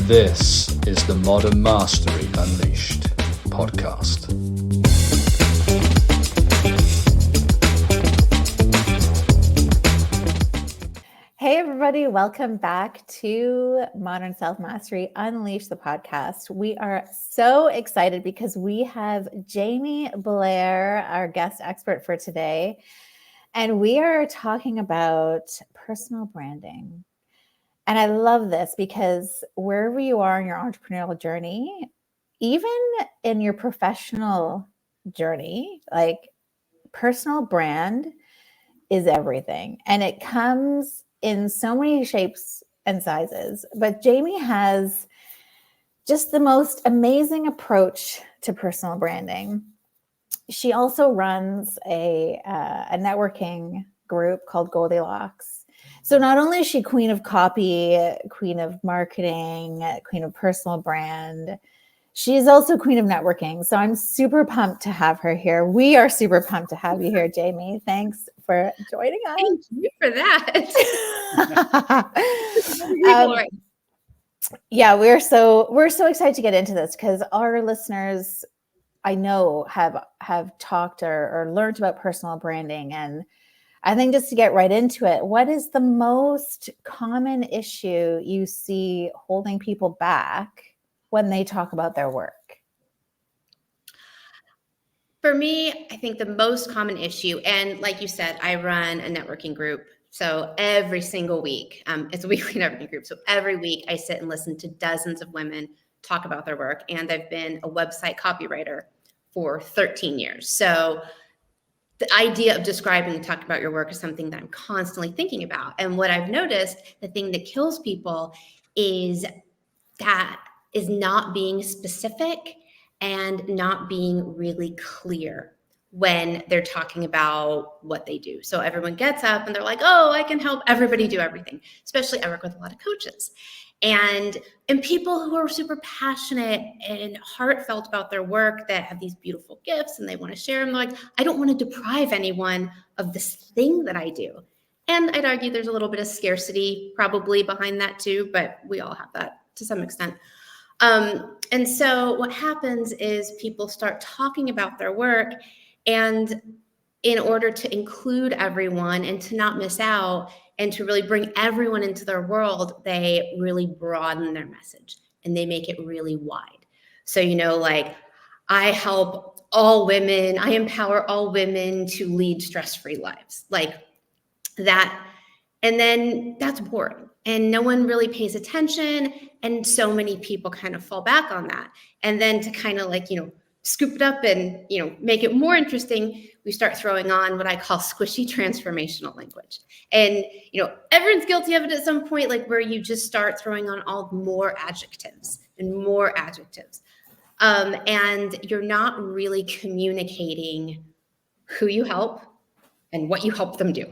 This is the Modern Mastery Unleashed podcast. Hey everybody, welcome back to Modern Self-Mastery Unleashed the podcast. We are so excited because we have Jaime Blair, our guest expert for today, and we are talking about personal branding. And I love this because wherever you are in your entrepreneurial journey, even in your professional journey, like personal brand is everything. And it comes in so many shapes and sizes. But Jaime has just the most amazing approach to personal branding. She also runs a networking group called Goldilocks. So not only is she queen of copy, queen of marketing, queen of personal brand, she's also queen of networking. So I'm super pumped to have her here. We are super pumped to have you here, Jaime. Thanks for joining us. Thank you for that. Yeah, we're so excited to get into this because our listeners, I know, have talked or learned about personal branding. And I think just to get right into it, what is the most common issue you see holding people back when they talk about their work? For me, I think the most common issue, and like you said, I run a networking group. So every single week, it's a weekly networking group. So every week I sit and listen to dozens of women talk about their work. And I've been a website copywriter for 13 years. So the idea of describing and talking about your work is something that I'm constantly thinking about. And what I've noticed, the thing that kills people is not being specific and not being really clear when they're talking about what they do. So everyone gets up and they're like, oh, I can help everybody do everything. Especially I work with a lot of coaches and people who are super passionate and heartfelt about their work that have these beautiful gifts and they want to share them. They're like, I don't want to deprive anyone of this thing that I do. And I'd argue there's a little bit of scarcity probably behind that too, but we all have that to some extent. And so what happens is people start talking about their work, and in order to include everyone and to not miss out and to really bring everyone into their world, they really broaden their message and they make it really wide. So, like I help all women, I empower all women to lead stress-free lives, like that. And then that's boring and no one really pays attention. And so many people kind of fall back on that. And then to kind of scoop it up and, make it more interesting, we start throwing on what I call squishy transformational language. And, everyone's guilty of it at some point, like where you just start throwing on all more adjectives and more adjectives. And you're not really communicating who you help and what you help them do.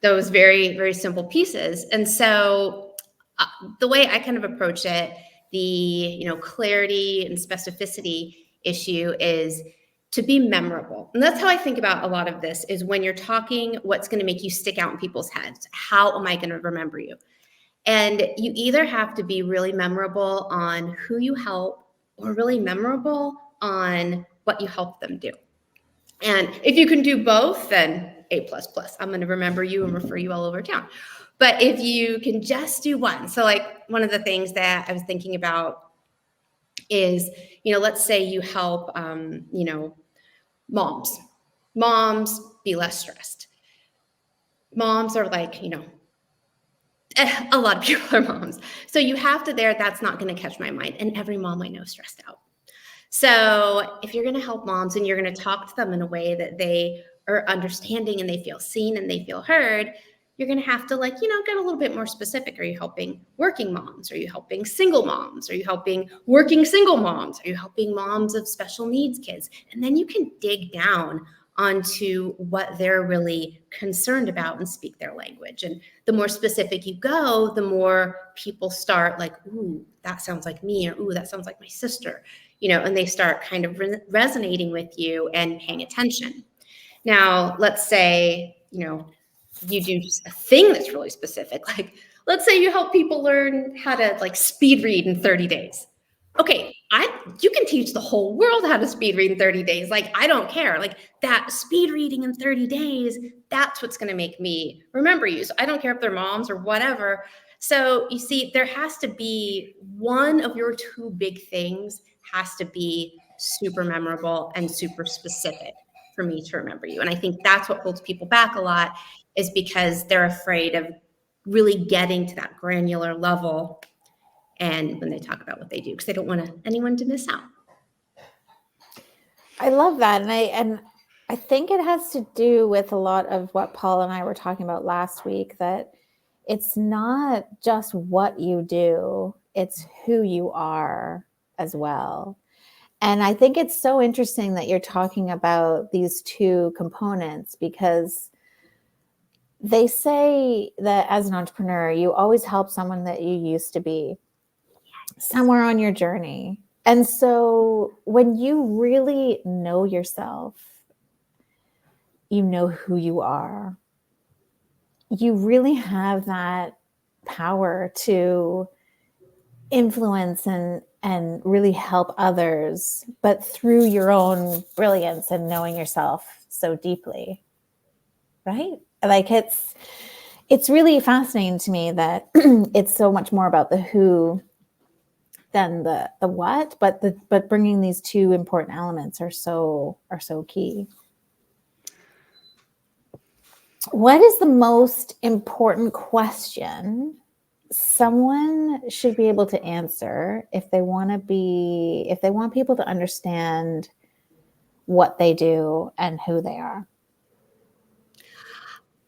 Those very, very simple pieces. And so the way I kind of approach it, the clarity and specificity issue is to be memorable. And that's how I think about a lot of this is when you're talking, what's going to make you stick out in people's heads? How am I going to remember you? And you either have to be really memorable on who you help or really memorable on what you help them do. And if you can do both, then A++. I'm going to remember you and refer you all over town. But if you can just do one, so like one of the things that I was thinking about is, let's say you help, moms be less stressed. Moms are like, a lot of people are moms. So you have to that's not going to catch my mind. And every mom I know is stressed out. So if you're going to help moms and you're going to talk to them in a way that they are understanding and they feel seen and they feel heard, you're going to have to get a little bit more specific. Are you helping working moms? Are you helping single moms? Are you helping working single moms? Are you helping moms of special needs kids? And then you can dig down onto what they're really concerned about and speak their language. And the more specific you go, the more people start like, ooh, that sounds like me, or ooh, that sounds like my sister, and they start kind of resonating with you and paying attention. Now, let's say, you do just a thing that's really specific. Like, let's say you help people learn how to like speed read in 30 days. Okay, you can teach the whole world how to speed read in 30 days. Like, I don't care. Like, that speed reading in 30 days, that's what's going to make me remember you. So I don't care if they're moms or whatever. So you see, there has to be one of your two big things has to be super memorable and super specific for me to remember you. And I think that's what holds people back a lot, is because they're afraid of really getting to that granular level. And when they talk about what they do, because they don't want anyone to miss out. I love that. And I think it has to do with a lot of what Paul and I were talking about last week, that it's not just what you do, it's who you are as well. And I think it's so interesting that you're talking about these two components, because they say that as an entrepreneur, you always help someone that you used to be somewhere on your journey. And so when you really know yourself, you know who you are, you really have that power to influence and really help others, but through your own brilliance and knowing yourself so deeply, right? Like, it's really fascinating to me that it's so much more about the who than the what, but bringing these two important elements are so key. What is the most important question someone should be able to answer if they want people to understand what they do and who they are?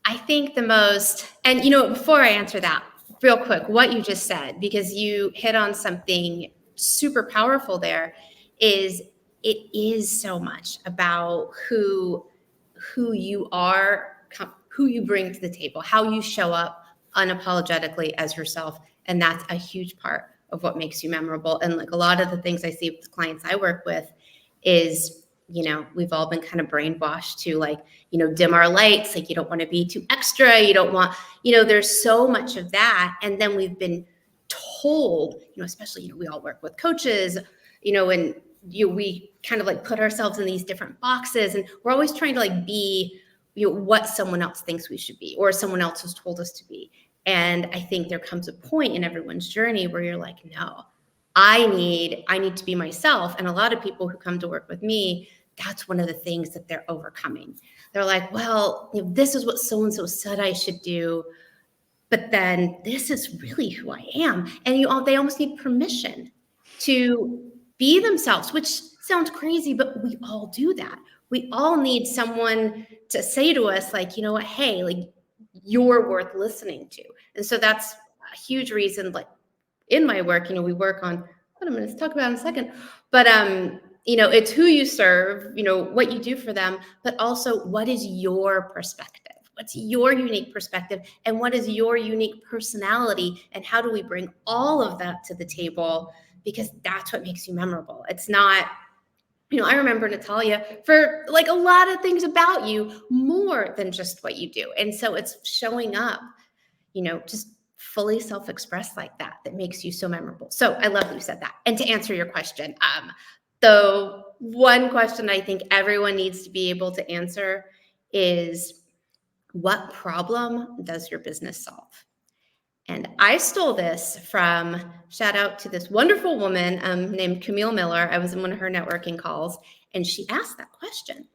I think the most, and before I answer that, real quick, what you just said, because you hit on something super powerful there, is it is so much about who you are, who you bring to the table, how you show up unapologetically as yourself. And that's a huge part of what makes you memorable. And like a lot of the things I see with the clients I work with is, we've all been kind of brainwashed to like, dim our lights. Like, you don't want to be too extra. You don't want, there's so much of that. And then we've been told, especially, we all work with coaches, and we kind of like put ourselves in these different boxes, and we're always trying to like be, what someone else thinks we should be, or someone else has told us to be. And I think there comes a point in everyone's journey where you're like, no, I need to be myself. And a lot of people who come to work with me, that's one of the things that they're overcoming. They're like, well, this is what so-and-so said I should do, but then this is really who I am. And they almost need permission to be themselves, which sounds crazy, but we all do that. We all need someone to say to us, like, you know what, hey, like, you're worth listening to. And so that's a huge reason, like in my work, we work on what I'm going to talk about in a second, but, it's who you serve, what you do for them, but also what is your perspective? What's your unique perspective? And what is your unique personality? And how do we bring all of that to the table? Because that's what makes you memorable. It's not, I remember Natalia for like a lot of things about you more than just what you do. And so it's showing up, just fully self-expressed like that makes you so memorable. So I love that you said that. And to answer your question, the one question I think everyone needs to be able to answer is, what problem does your business solve? And I stole this from, shout out to this wonderful woman named Camille Miller. I was in one of her networking calls, and she asked that question.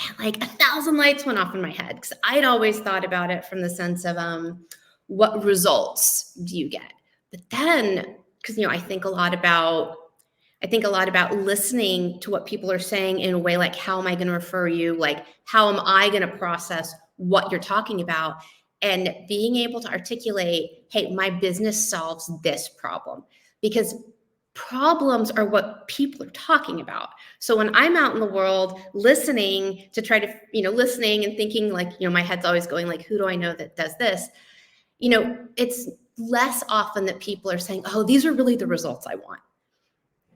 And like 1,000 lights went off in my head, because I'd always thought about it from the sense of what results do you get? But then, because I think a lot about listening to what people are saying in a way like, how am I going to refer you? Like, how am I going to process what you're talking about? And being able to articulate, hey, my business solves this problem, because problems are what people are talking about. So when I'm out in the world listening to try to, listening and thinking like, my head's always going like, who do I know that does this? It's less often that people are saying, oh, these are really the results I want.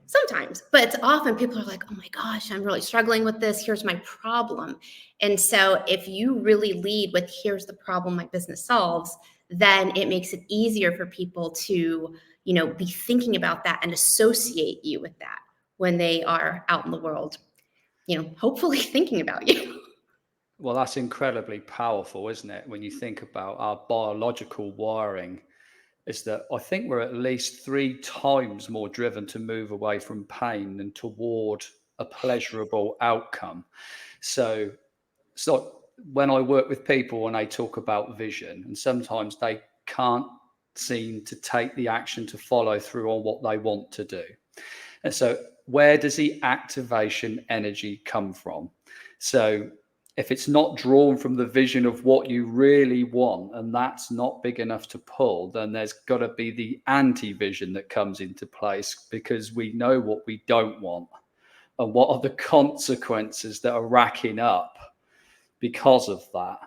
Sometimes, but it's often people are like, oh my gosh, I'm really struggling with this. Here's my problem. And so if you really lead with here's the problem my business solves, then it makes it easier for people to, be thinking about that and associate you with that when they are out in the world, hopefully thinking about you. Well, that's incredibly powerful, isn't it? When you think about our biological wiring, is that I think we're at least 3 times more driven to move away from pain than toward a pleasurable outcome. So it's like when I work with people and they talk about vision, and sometimes they can't seem to take the action to follow through on what they want to do. And so where does the activation energy come from? So if it's not drawn from the vision of what you really want, and that's not big enough to pull, then there's got to be the anti-vision that comes into place, because we know what we don't want and what are the consequences that are racking up because of that.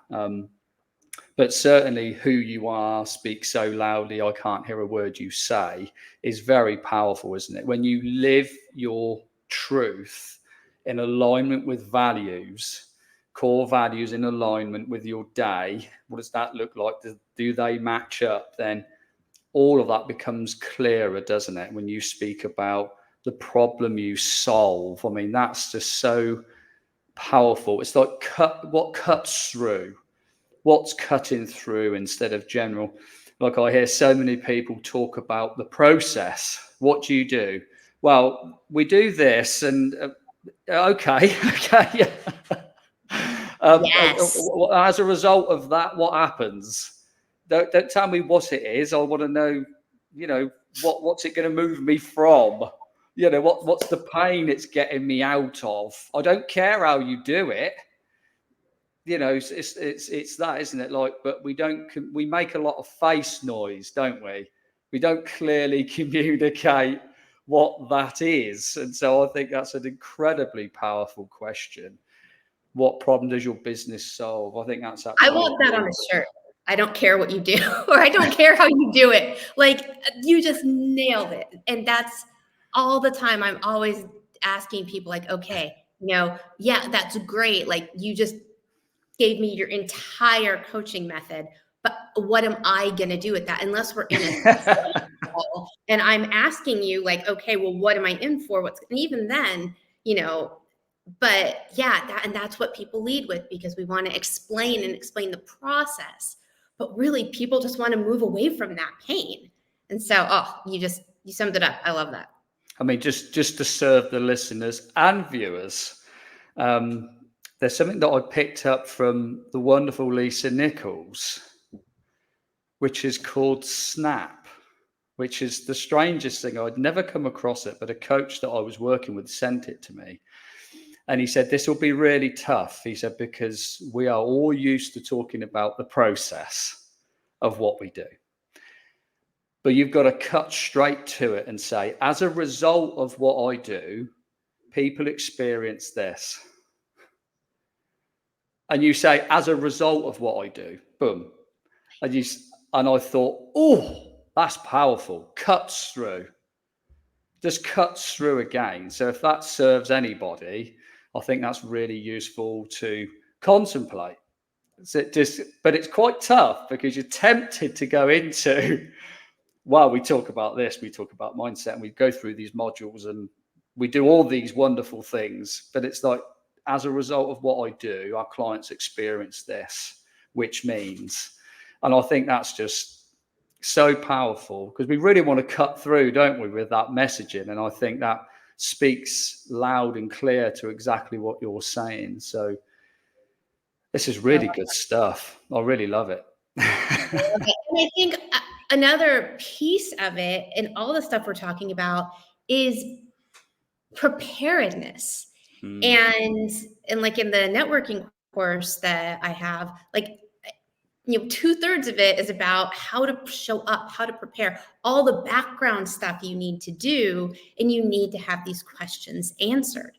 But certainly who you are speaks so loudly I can't hear a word you say is very powerful, isn't it? When you live your truth in alignment with values, core values in alignment with your day, what does that look like? Do they match up? Then all of that becomes clearer, doesn't it? When you speak about the problem you solve, I mean, that's just so powerful. It's like what cuts through, what's cutting through instead of general. Like I hear so many people talk about the process. What do you do? Well, we do this, and okay. Yeah. Yes. As a result of that, what happens? Don't tell me what it is. I want to know, what's it going to move me from? What's the pain it's getting me out of? I don't care how you do it. It's that, isn't it? Like, but we make a lot of face noise, don't we? We don't clearly communicate what that is. And so I think that's an incredibly powerful question. What problem does your business solve? I think that's I absolutely. want that on a shirt. I don't care what you do, or I don't care how you do it. Like, you just nailed it. And that's all the time. I'm always asking people like, okay, yeah, that's great. Like, you just gave me your entire coaching method, but what am I going to do with that? Unless we're in a and I'm asking you like, okay, well, what am I in for? And even then, but yeah, that's what people lead with, because we want to explain the process, but really people just want to move away from that pain. And so, you summed it up. I love that. I mean, just to serve the listeners and viewers, there's something that I picked up from the wonderful Lisa Nichols, which is called SNAP, which is the strangest thing. I'd never come across it, but a coach that I was working with sent it to me. And he said, this will be really tough. He said, because we are all used to talking about the process of what we do. But you've got to cut straight to it and say, as a result of what I do, people experience this. And you say, as a result of what I do, boom. And I thought, oh, that's powerful. Cuts through. Just cuts through again. So if that serves anybody, I think that's really useful to contemplate. But it's quite tough, because you're tempted to go into, well, we talk about this, we talk about mindset, and we go through these modules and we do all these wonderful things. But it's like, as a result of what I do, our clients experience this, which means, and I think that's just so powerful, because we really want to cut through, don't we, with that messaging. And I think that speaks loud and clear to exactly what you're saying. So this is really good stuff. I really love it. I love it. And I think another piece of it, and all the stuff we're talking about, is preparedness. And like in the networking course that I have, like, 2/3 of it is about how to show up, how to prepare, all the background stuff you need to do. And you need to have these questions answered,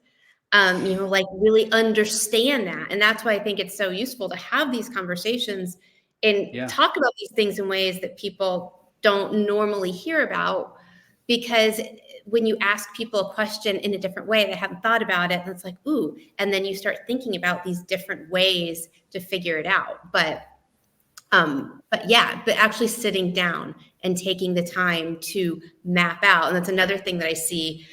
like really understand that. And that's why I think it's so useful to have these conversations and talk about these things in ways that people don't normally hear about, because when you ask people a question in a different way, they haven't thought about it, and it's like, ooh, and then you start thinking about these different ways to figure it out. But actually sitting down and taking the time to map out. And that's another thing that I see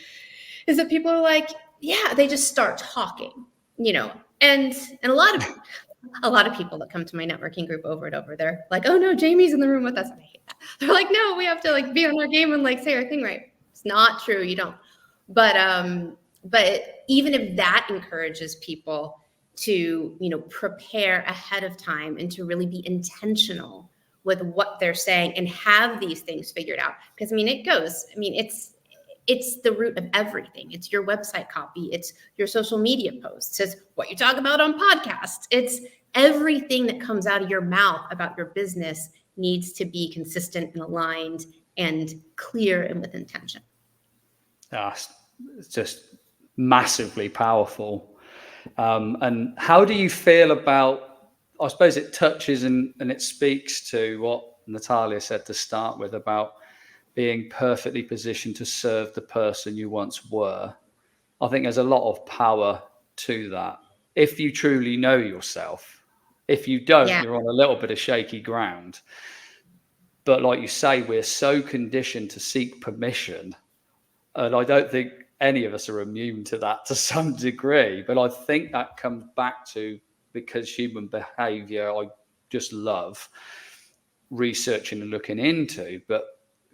is that people are like, yeah, they just start talking, and a lot of people that come to my networking group over and over, they're like, oh no, Jamie's in the room with us. And I hate that. They're like, no, we have to be on our game and say our thing right. It's not true. You don't. But even if that encourages people to, prepare ahead of time and to really be intentional with what they're saying and have these things figured out. Because it's the root of everything. It's your website copy. It's your social media posts. It's what you talk about on podcasts. It's everything that comes out of your mouth about your business needs to be consistent and aligned and clear and with intention. It's just massively powerful. And how do you feel about, I suppose it touches and it speaks to what Natalia said to start with about being perfectly positioned to serve the person you once were. I think there's a lot of power to that. If you truly know yourself, if you don't, You're on a little bit of shaky ground. But like you say, we're so conditioned to seek permission. And I don't think any of us are immune to that to some degree. But I think that comes back to, because human behavior, I just love researching and looking into. But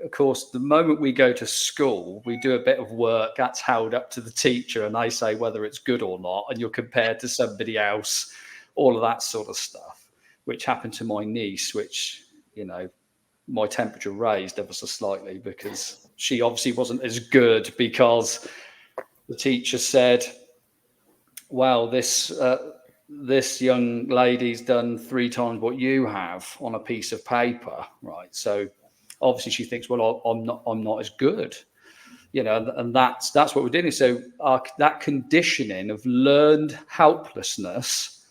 of course, the moment we go to school, we do a bit of work that's held up to the teacher and they say whether it's good or not, and you're compared to somebody else, all of that sort of stuff, which happened to my niece, which, my temperature raised ever so slightly because she obviously wasn't as good, because the teacher said, well, this young lady's done 3 times what you have on a piece of paper, right? So obviously she thinks, well, I'm not as good, and that's what we're doing. So that conditioning of learned helplessness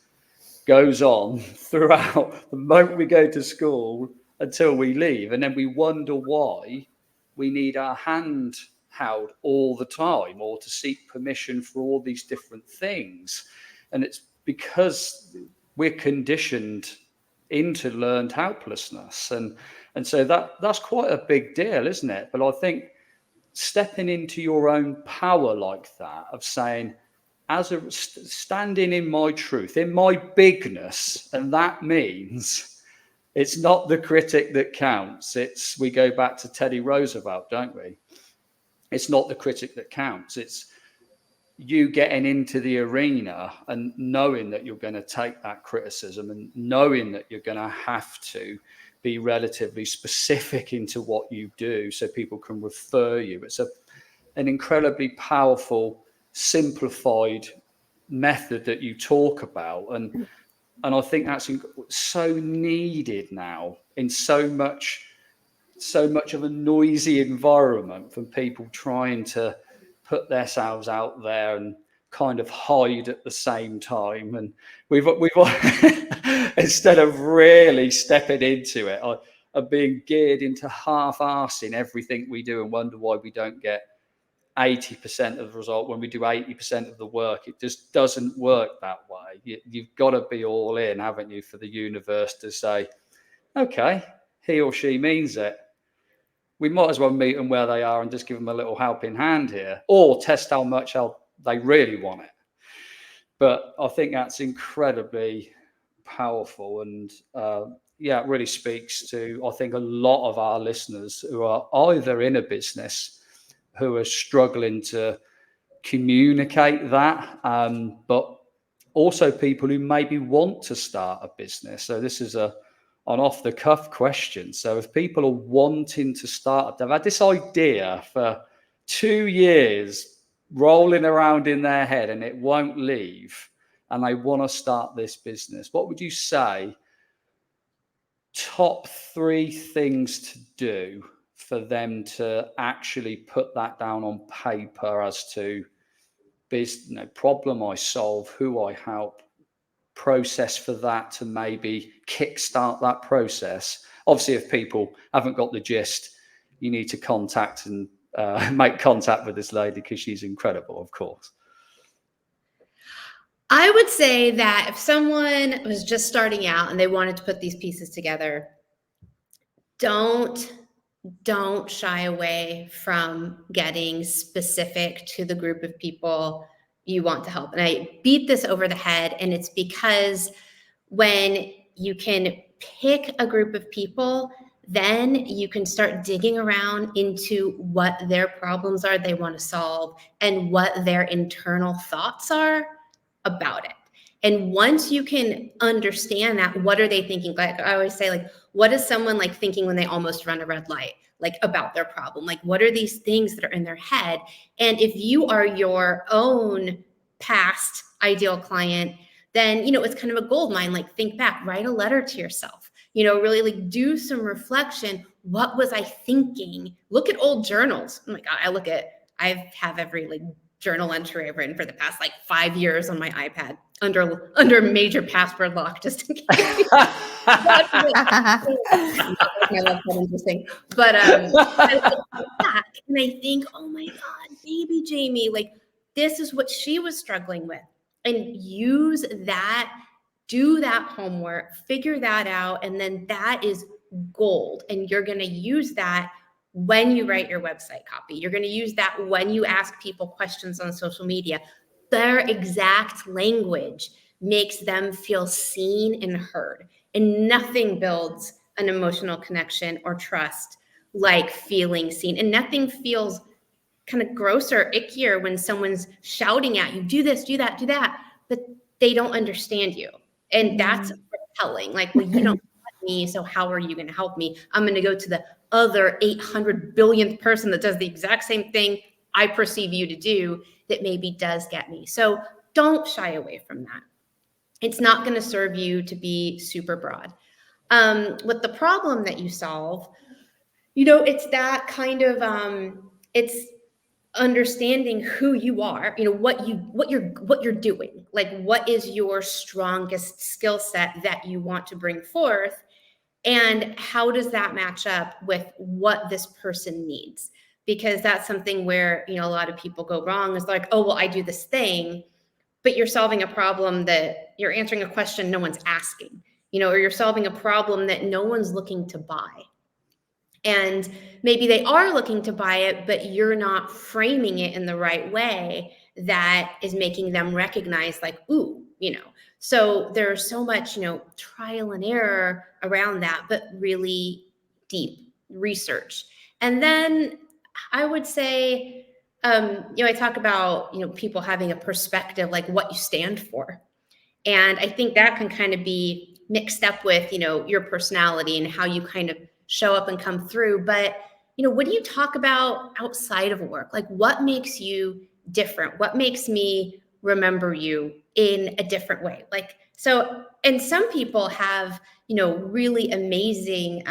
goes on throughout the moment we go to school until we leave. And then we wonder why we need our hand held all the time or to seek permission for all these different things. And it's because we're conditioned into learned helplessness. And so that's quite a big deal, isn't it? But I think stepping into your own power like that, of saying, standing in my truth, in my bigness, and that means it's not the critic that counts. We go back to Teddy Roosevelt, don't we? It's not the critic that counts. It's you getting into the arena and knowing that you're going to take that criticism and knowing that you're going to have to be relatively specific into what you do so people can refer you. It's an incredibly powerful, simplified method that you talk about. And I think that's so needed now in so much of a noisy environment, from people trying to put themselves out there and kind of hide at the same time. And we've instead of really stepping into it, are being geared into half-arsing everything we do and wonder why we don't get 80% of the result when we do 80% of the work. It just doesn't work that way. You've got to be all in, haven't you, for the universe to say, okay, he or she means it. We might as well meet them where they are and just give them a little helping hand here, or test how much they really want it. But I think that's incredibly powerful. And it really speaks to, I think, a lot of our listeners who are either in a business who are struggling to communicate that, but also people who maybe want to start a business. So this is an off-the-cuff question. So if people are wanting to start, they've had this idea for 2 years rolling around in their head and it won't leave, and they want to start this business, what would you say top 3 things to do for them to actually put that down on paper as to problem I solve, who I help, process for that to maybe kickstart that process? Obviously, if people haven't got the gist, you need to contact and make contact with this lady because she's incredible, of course. I would say that if someone was just starting out and they wanted to put these pieces together, don't shy away from getting specific to the group of people you want to help. And I beat this over the head, and it's because when you can pick a group of people, then you can start digging around into what their problems are they want to solve and what their internal thoughts are about it. And once you can understand that, what are they thinking? Like I always say, like, what is someone like thinking when they almost run a red light, like about their problem? Like, what are these things that are in their head? And if you are your own past ideal client, then, you know, it's kind of a gold mine. Like, think back, write a letter to yourself, you know, really like do some reflection. What was I thinking? Look at old journals. Oh my God, I have every like journal entry I've written for the past like 5 years on my iPad under major password lock, just in case. I love that interesting. But I look back and I think, oh my God, baby Jamie, like this is what she was struggling with. And use that, do that homework, figure that out, and then that is gold. And you're going to use that when you write your website copy. You're going to use that when you ask people questions on social media. Their exact language makes them feel seen and heard. And nothing builds an emotional connection or trust like feeling seen. And nothing feels kind of gross or ickier when someone's shouting at you, do this, do that, do that, but they don't understand you. And that's repelling. Like, well, you don't get me, so how are you going to help me? I'm going to go to the other 800 billionth person that does the exact same thing I perceive you to do that maybe does get me. So don't shy away from that. It's not going to serve you to be super broad. With the problem that you solve, you know, it's that kind of, it's understanding who you are, you know, what you're doing, like what is your strongest skill set that you want to bring forth, and how does that match up with what this person needs? Because that's something where, you know, a lot of people go wrong is like, oh, well, I do this thing, but you're solving a problem that you're answering a question no one's asking, you know, or you're solving a problem that no one's looking to buy. And maybe they are looking to buy it, but you're not framing it in the right way that is making them recognize like, ooh, you know. So there's so much, you know, trial and error around that, but really deep research. And then I would say, you know, I talk about, you know, people having a perspective, like what you stand for. And I think that can kind of be mixed up with, you know, your personality and how you kind of show up and come through. But, you know, what do you talk about outside of work? Like what makes you different? What makes me remember you in a different way? Like, so, and some people have, you know, really amazing,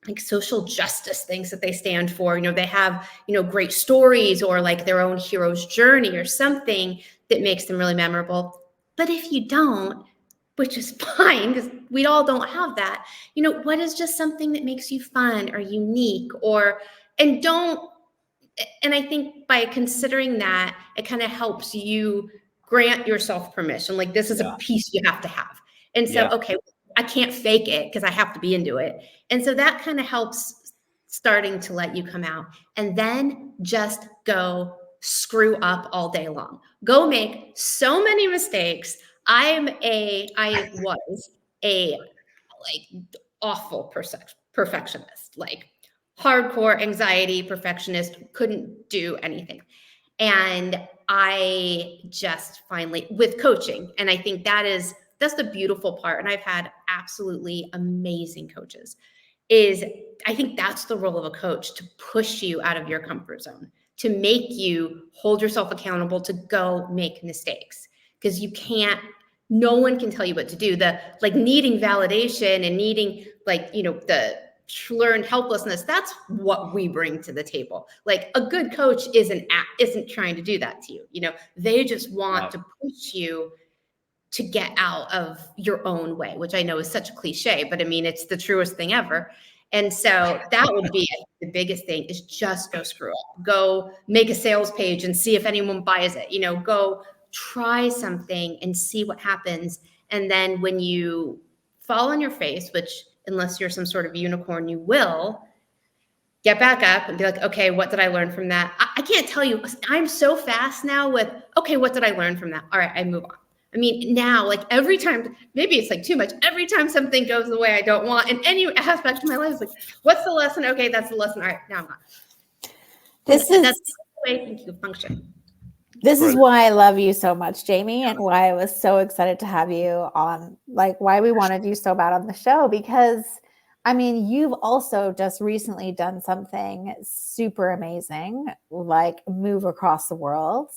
like social justice things that they stand for. You know, they have, you know, great stories or like their own hero's journey or something that makes them really memorable. But if you don't, which is fine because we all don't have that, you know, what is just something that makes you fun or unique or, and I think by considering that, it kind of helps you grant yourself permission. Like this is a piece you have to have. And so, okay, I can't fake it because I have to be into it. And so that kind of helps starting to let you come out, and then just go screw up all day long. Go make so many mistakes. I was a like awful perfectionist, like hardcore anxiety perfectionist, couldn't do anything. And I just finally, with coaching, and I think that's the beautiful part. And I've had absolutely amazing coaches, is I think that's the role of a coach, to push you out of your comfort zone, to make you hold yourself accountable, to go make mistakes. Because no one can tell you what to do. The like needing validation and needing like, you know, the learned helplessness, that's what we bring to the table. Like a good coach isn't trying to do that to you. You know, they just want to push you to get out of your own way, which I know is such a cliche, but I mean, it's the truest thing ever. And so that would be the biggest thing, is just go screw up. Go make a sales page and see if anyone buys it. Go try something and see what happens. And then when you fall on your face, which unless you're some sort of unicorn, you will, get back up and be like, okay, what did I learn from that? I can't tell you. I'm so fast now with, okay, what did I learn from that? All right, I move on. I mean, now, like every time, maybe it's like too much. Every time something goes the way I don't want in any aspect of my life, it's like, what's the lesson? Okay, that's the lesson. All right, now I'm on. That's the way I think you function. This is why I love you so much, Jaime, and why I was so excited to have you on, like why we wanted you so bad on the show, because I mean, you've also just recently done something super amazing, like move across the world.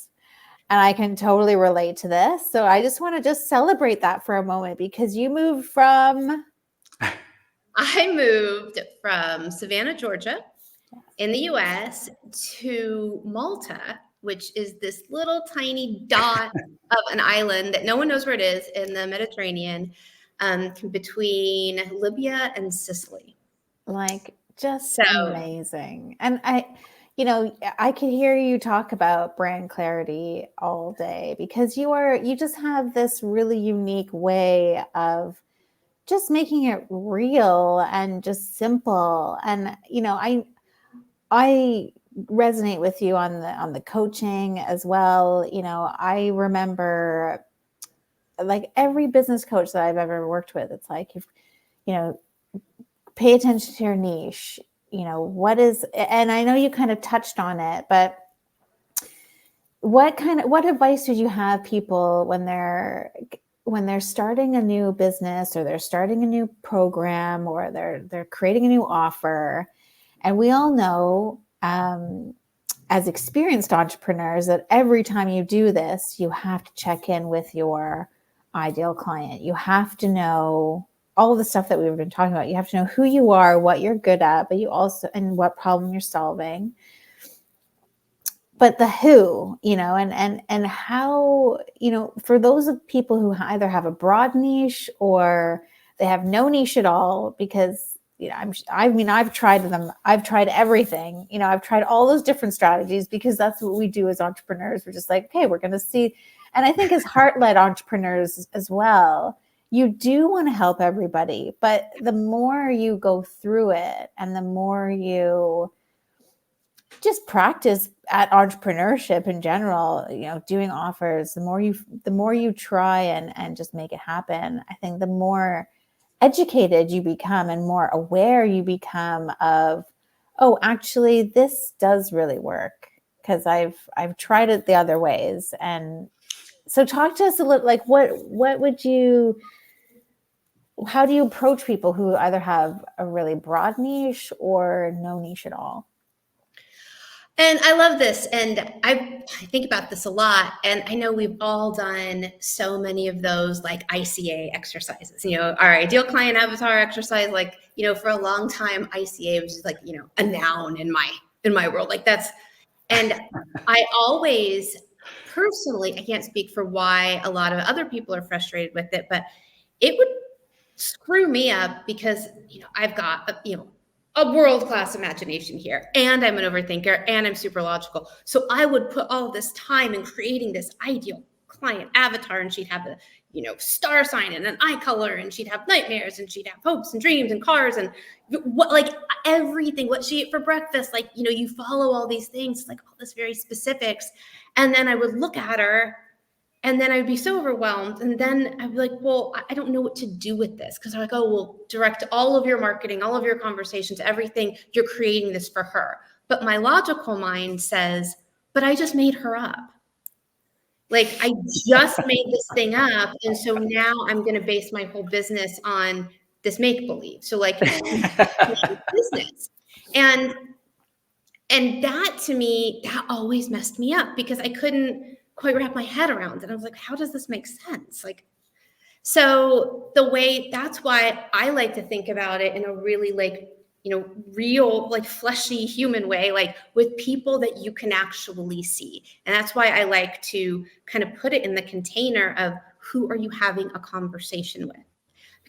And I can totally relate to this. So I just want to just celebrate that for a moment, because you moved from... I moved from Savannah, Georgia in the US to Malta, which is this little tiny dot of an island that no one knows where it is in the Mediterranean, between Libya and Sicily. Like, just amazing. And I could hear you talk about brand clarity all day, because you just have this really unique way of just making it real and just simple. And, I resonate with you on the coaching as well. I remember, like, every business coach that I've ever worked with, it's like, if, pay attention to your niche, what is, and I know you kind of touched on it, but what advice would you have people when they're starting a new business, or they're starting a new program, or they're creating a new offer? And we all know, as experienced entrepreneurs, that every time you do this, you have to check in with your ideal client. You have to know all of the stuff that we've been talking about. You have to know who you are, what you're good at, but you also, and what problem you're solving. But the who, and how, for those of people who either have a broad niche or they have no niche at all, because, I've tried them. I've tried everything. I've tried all those different strategies, because that's what we do as entrepreneurs. We're just like, okay, we're going to see. And I think as heart-led entrepreneurs as well, you do want to help everybody, but the more you go through it and the more you just practice at entrepreneurship in general, doing offers, the more you try and just make it happen, I think the more educated you become and more aware you become of, oh, actually, this does really work, because I've tried it the other ways. And so talk to us a little, like, how do you approach people who either have a really broad niche or no niche at all? And I love this. And I think about this a lot. And I know we've all done so many of those, like ICA exercises, our ideal client avatar exercise. Like, for a long time, ICA was just like, a noun in my world. Like that's, and I always personally, I can't speak for why a lot of other people are frustrated with it, but it would screw me up, because, I've got, a world-class imagination here, and I'm an overthinker, and I'm super logical. So I would put all this time in creating this ideal client avatar, and she'd have a, star sign and an eye color, and she'd have nightmares, and she'd have hopes and dreams and cars and like everything, what she ate for breakfast. Like, you follow all these things, like all this very specifics. And then I would look at her, and then I'd be so overwhelmed. And then I'd be like, well, I don't know what to do with this. Because I'm like, oh, well, direct all of your marketing, all of your conversations, everything, you're creating this for her. But my logical mind says, but I just made her up. Like, I just made this thing up. And so now I'm going to base my whole business on this make-believe. So like business. And that, to me, that always messed me up, because I couldn't quite wrap my head around it. I was like, how does this make sense? Like, so that's why I like to think about it in a really, like, real, like fleshy human way, like with people that you can actually see. And that's why I like to kind of put it in the container of, who are you having a conversation with?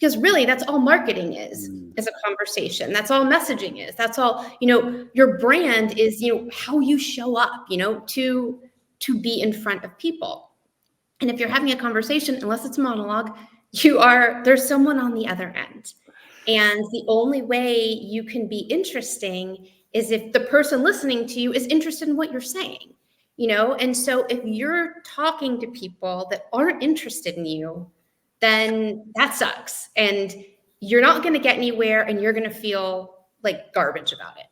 Because really, that's all marketing is a conversation. That's all messaging is. That's all, your brand is, how you show up, to be in front of people. And if you're having a conversation, unless it's a monologue, there's someone on the other end. And the only way you can be interesting is if the person listening to you is interested in what you're saying, And so if you're talking to people that aren't interested in you, then that sucks. And you're not going to get anywhere, and you're going to feel like garbage about it.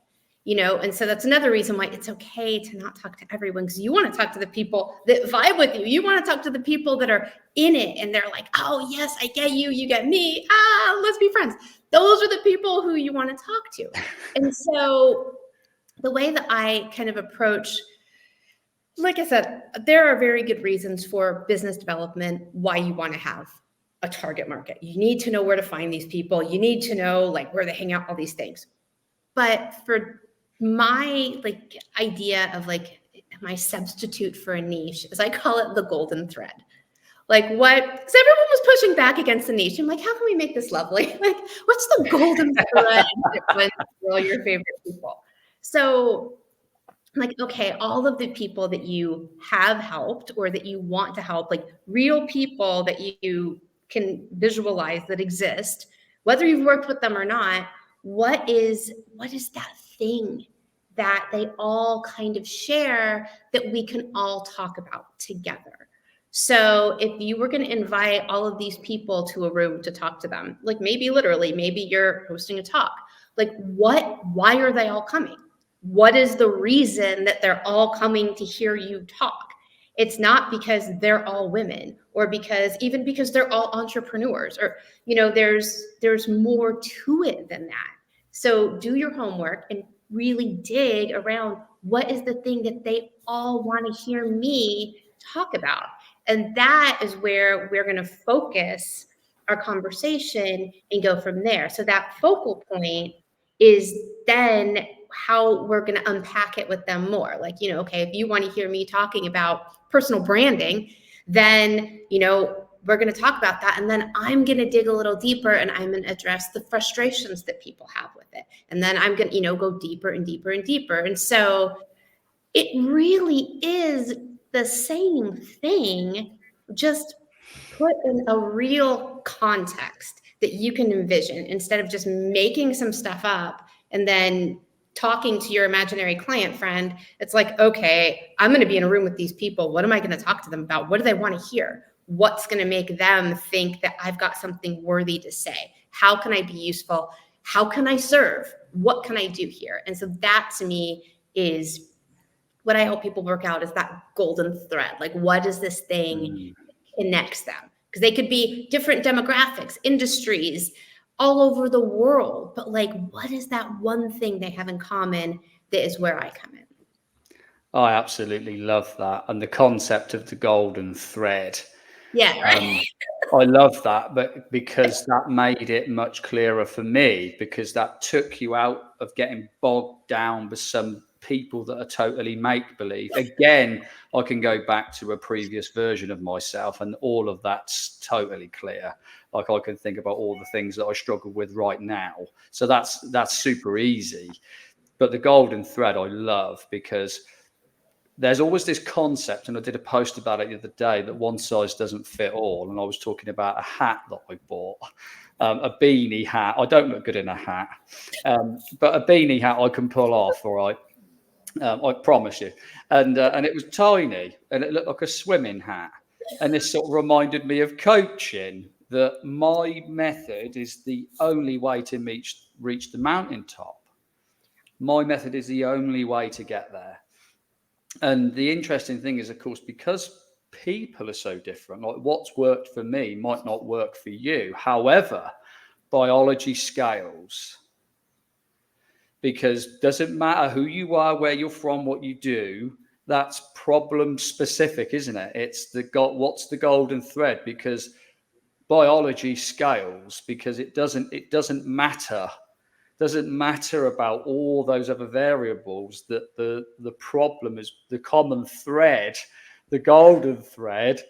And so that's another reason why it's okay to not talk to everyone, because you want to talk to the people that vibe with you. You want to talk to the people that are in it and they're like, oh, yes, I get you. You get me. Let's be friends. Those are the people who you want to talk to. And so the way that I kind of approach, like I said, there are very good reasons for business development, why you want to have a target market. You need to know where to find these people. You need to know like where they hang out, all these things. But for my idea of my substitute for a niche, as I call it, the golden thread. Because everyone was pushing back against the niche. I'm like, how can we make this lovely? What's the golden thread when all your favorite people? So okay, all of the people that you have helped or that you want to help, real people that you can visualize that exist, whether you've worked with them or not, what is that thing that they all kind of share that we can all talk about together? So if you were going to invite all of these people to a room to talk to them, maybe literally, maybe you're hosting a talk, why are they all coming? What is the reason that they're all coming to hear you talk? It's not because they're all women, or because they're all entrepreneurs, or, there's more to it than that. So do your homework and really dig around what is the thing that they all want to hear me talk about. And that is where we're going to focus our conversation and go from there. So that focal point is then how we're going to unpack it with them more. Okay, if you want to hear me talking about personal branding, then, we're going to talk about that. And then I'm going to dig a little deeper, and I'm going to address the frustrations that people have with it. And then I'm going to, go deeper and deeper and deeper. And so it really is the same thing, just put in a real context that you can envision, instead of just making some stuff up and then talking to your imaginary client friend. It's okay, I'm going to be in a room with these people. What am I going to talk to them about? What do they want to hear? What's going to make them think that I've got something worthy to say? How can I be useful? How can I serve? What can I do here? And so that, to me, is what I hope people work out, is that golden thread. What is this thing that connects them? Because they could be different demographics, industries, all over the world. But what is that one thing they have in common that is where I come in? I absolutely love that. And the concept of the golden thread. Yeah, right. I love that, but because that made it much clearer for me, because that took you out of getting bogged down with some people that are totally make-believe. Again, I can go back to a previous version of myself, and all of that's totally clear. I can think about all the things that I struggle with right now. So that's super easy. But the golden thread I love, because there's always this concept, and I did a post about it the other day, that one size doesn't fit all. And I was talking about a hat that I bought, a beanie hat. I don't look good in a hat, but a beanie hat I can pull off, all right? I promise you. And it was tiny, and it looked like a swimming hat. And this sort of reminded me of coaching, that my method is the only way to reach the mountaintop. My method is the only way to get there. And the interesting thing is, of course, because people are so different, what's worked for me might not work for you. However, biology scales, because it doesn't matter who you are, where you're from, what you do, that's problem specific, isn't it? It's what's the golden thread, because biology scales, because it doesn't matter. Doesn't matter about all those other variables. That the problem is the common thread, the golden thread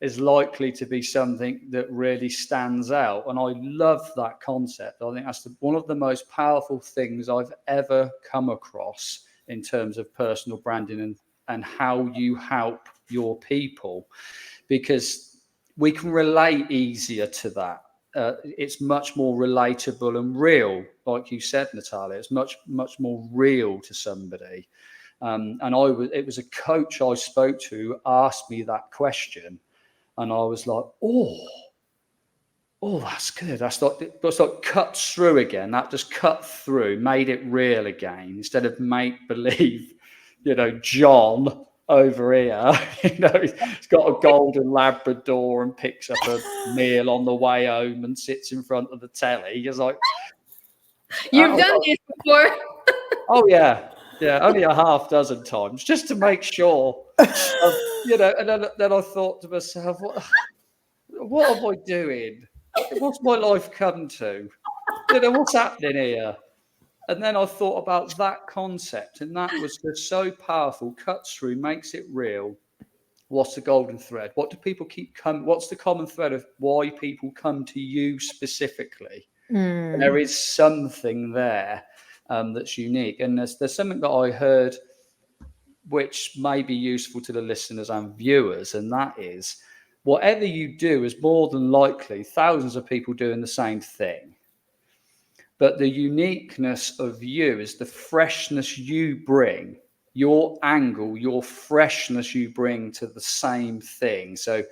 is likely to be something that really stands out. And I love that concept. I think that's one of the most powerful things I've ever come across in terms of personal branding and how you help your people, because we can relate easier to that. It's much more relatable and real. Like you said, Natalia, it's much more real to somebody. And it was a coach I spoke to who asked me that question. And I was like, oh, that's good. That's like cuts through again. That just cut through, made it real again, instead of make believe, John over here, he's got a golden Labrador and picks up a meal on the way home and sits in front of the telly. He's like, you've done this before. Oh yeah. Yeah, only a half dozen times, just to make sure. And then I thought to myself, what am I doing? What's my life come to? What's happening here? And then I thought about that concept, and that was just so powerful. Cuts through, makes it real. What's the golden thread? What do people keep coming? What's the common thread of why people come to you specifically? And there is something there that's unique. And there's something that I heard which may be useful to the listeners and viewers, and that is, whatever you do is more than likely thousands of people doing the same thing. But the uniqueness of you is the freshness you bring, your angle, your freshness you bring to the same thing. So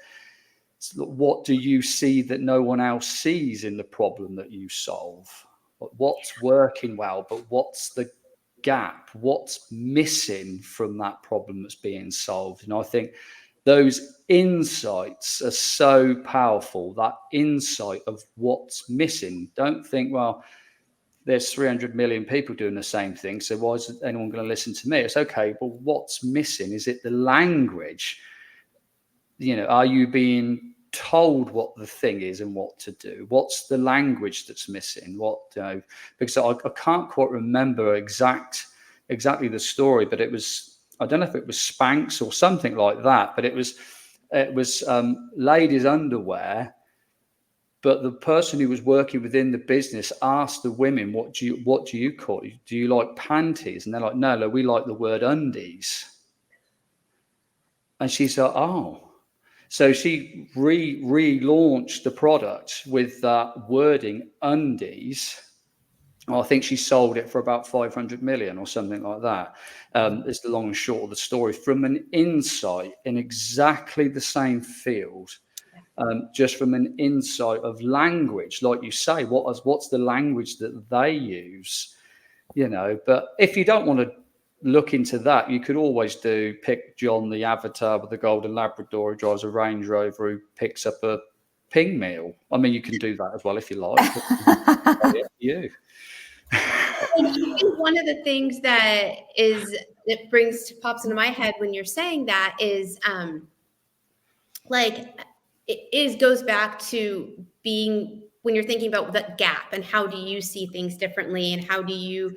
what do you see that no one else sees in the problem that you solve? What's working well, but what's the gap? What's missing from that problem that's being solved? And I think those insights are so powerful, that insight of what's missing. Don't think, well, there's 300 million people doing the same thing, so why is anyone going to listen to me? It's okay, but what's missing? Is it the language? Are you being told what the thing is and what to do? What's the language that's missing? Because I can't quite remember exactly the story, but it was, I don't know if it was Spanx or something like that, but it was ladies' underwear. But the person who was working within the business asked the women, what do you call it? Do you like panties? And they're like, no, we like the word undies. And she's like, oh. So she relaunched the product with that wording, undies. I think she sold it for about 500 million or something like that. It's the long and short of the story. From an insight in exactly the same field, just from an insight of language, like you say, what's the language that they use? But if you don't want to look into that, you could always pick John, the avatar with the golden Labrador who drives a Range Rover, who picks up a ping meal. I mean, you can do that as well if you like. You. And I think one of the things that pops into my head when you're saying that is goes back to being, when you're thinking about the gap and how do you see things differently, and how do you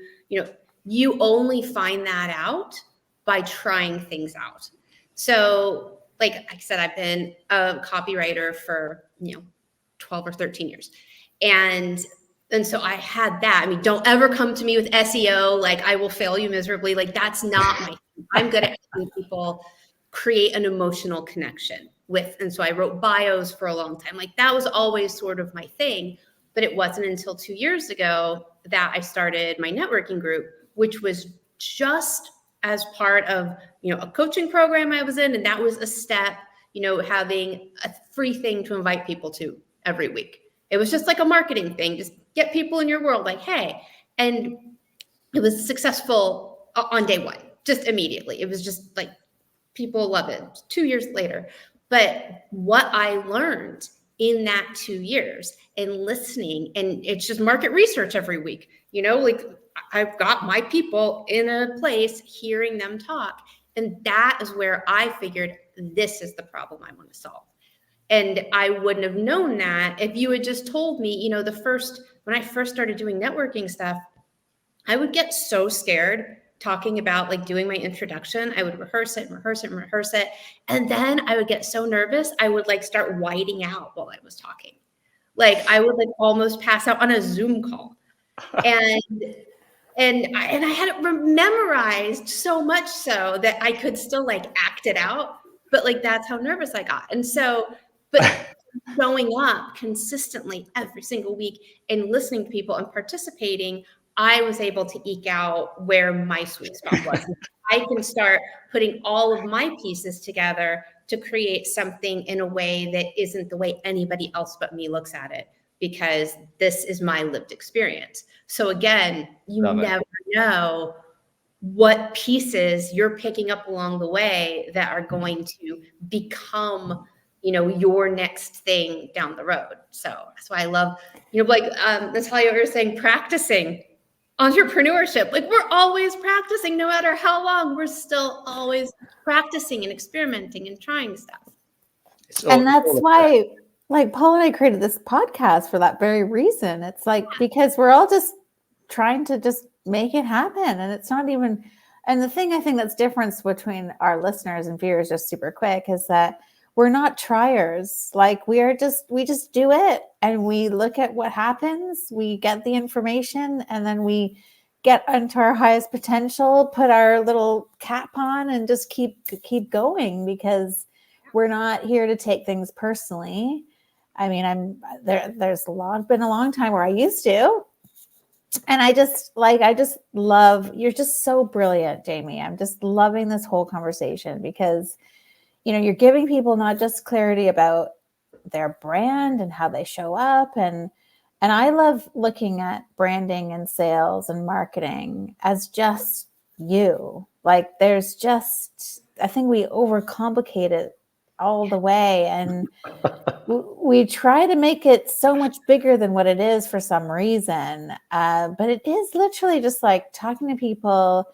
only find that out by trying things out. So like I said, I've been a copywriter for 12 or 13 years. And so I had that. I mean, don't ever come to me with SEO. Like, I will fail you miserably. Like, that's not my thing. I'm good at helping people create an emotional connection with. And so I wrote bios for a long time. Like, that was always sort of my thing. But it wasn't until 2 years ago that I started my networking group, which was just as part of, a coaching program I was in. And that was a step, having a free thing to invite people to every week. It was just like a marketing thing. Just get people in your world, like, hey. And it was successful on day one, just immediately. It was just like, people love it. 2 years later. But what I learned in that 2 years and listening, and it's just market research every week, like I've got my people in a place hearing them talk. And that is where I figured this is the problem I want to solve. And I wouldn't have known that if you had just told me, when I first started doing networking stuff, I would get so scared talking about like doing my introduction, I would rehearse it and rehearse it and rehearse it. And then I would get so nervous, I would like start whiting out while I was talking. Like I would like almost pass out on a Zoom call. And I had it memorized so much so that I could still like act it out. But like, that's how nervous I got. And so, but showing up consistently every single week and listening to people and participating, I was able to eke out where my sweet spot was. I can start putting all of my pieces together to create something in a way that isn't the way anybody else but me looks at it, because this is my lived experience. So again, you never know what pieces you're picking up along the way that are going to become, you know, your next thing down the road. So that's why I love, you know, like Natalia, you're saying practicing entrepreneurship. Like we're always practicing, no matter how long, we're still always practicing and experimenting and trying stuff. And that's why, like, Paul and I created this podcast for that very reason. It's like, because we're all just trying to just make it happen. And it's not even, and the thing I think that's different between our listeners and viewers, just super quick, is that we're not triers. Like we just do it and we look at what happens. We get the information and then we get into our highest potential, put our little cap on and just keep going, because we're not here to take things personally. I mean, there's been a long time where I used to, and I just love, you're just so brilliant, Jaime. I'm just loving this whole conversation because, you know, you're giving people not just clarity about their brand and how they show up. And I love looking at branding and sales and marketing as just you. Like there's just, I think we overcomplicate it all the way. And we try to make it so much bigger than what it is for some reason. But it is literally just like talking to people,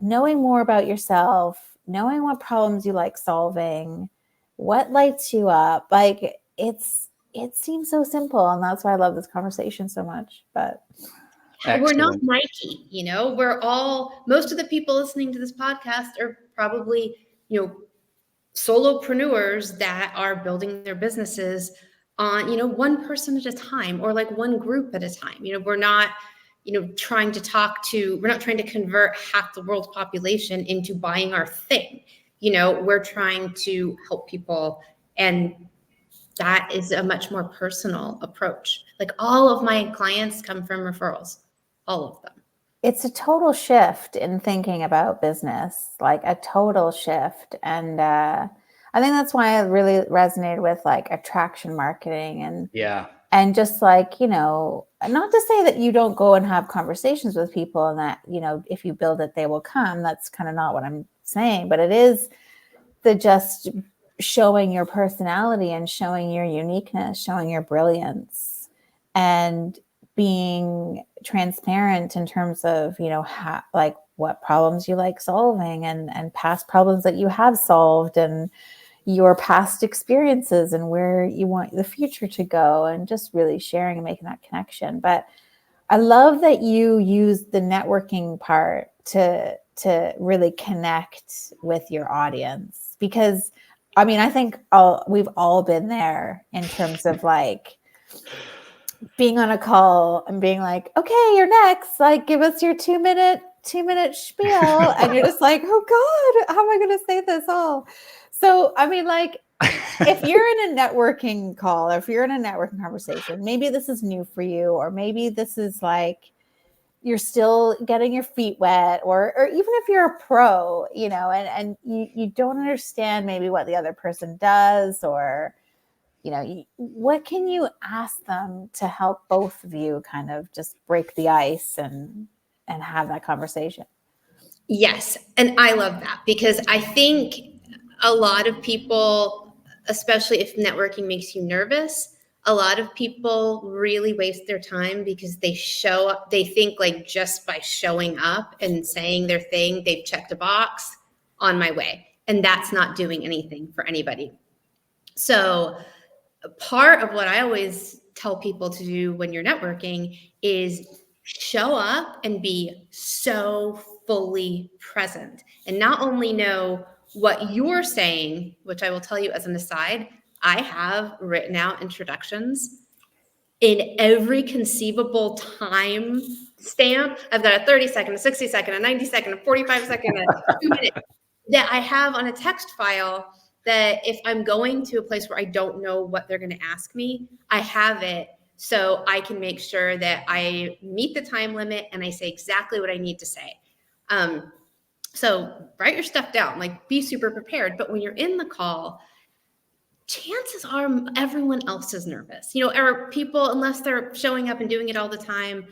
knowing more about yourself, knowing what problems you like solving, what lights you up. Like it seems so simple. And that's why I love this conversation so much. But excellent. We're not Nike, you know, most of the people listening to this podcast are probably, you know, solopreneurs that are building their businesses on, you know, one person at a time or like one group at a time. You know, we're not, you know, trying to convert half the world's population into buying our thing. You know, we're trying to help people. And that is a much more personal approach. Like all of my clients come from referrals, all of them. It's a total shift in thinking about business, like a total shift. And I think that's why I really resonated with like attraction marketing and just like, you know, not to say that you don't go and have conversations with people and that, you know, if you build it, they will come. That's kind of not what I'm saying, but it is the just showing your personality and showing your uniqueness, showing your brilliance, and being transparent in terms of, you know, like what problems you like solving and past problems that you have solved and your past experiences and where you want the future to go, and just really sharing and making that connection. But I love that you use the networking part to really connect with your audience, because I mean, I think we've all been there in terms of like being on a call and being like, okay, you're next. Like, give us your 2-minute spiel. And you're just like, oh God, how am I going to say this all? So, I mean, like, if you're in a networking call, or if you're in a networking conversation, maybe this is new for you, or maybe this is like, you're still getting your feet wet, or even if you're a pro, you know, and you don't understand maybe what the other person does, or, you know, what can you ask them to help both of you kind of just break the ice and have that conversation? Yes. And I love that, because I think a lot of people, especially if networking makes you nervous, a lot of people really waste their time because they show up, they think like just by showing up and saying their thing, they've checked a box, on my way. And that's not doing anything for anybody. So part of what I always tell people to do when you're networking is show up and be so fully present, and not only know what you're saying, which I will tell you as an aside, I have written out introductions in every conceivable time stamp. I've got a 30-second, a 60-second, a 90-second, a 45-second, a 2-minute that I have on a text file, that if I'm going to a place where I don't know what they're going to ask me, I have it so I can make sure that I meet the time limit and I say exactly what I need to say. So write your stuff down, like be super prepared. But when you're in the call, chances are everyone else is nervous, or people, unless they're showing up and doing it all the time,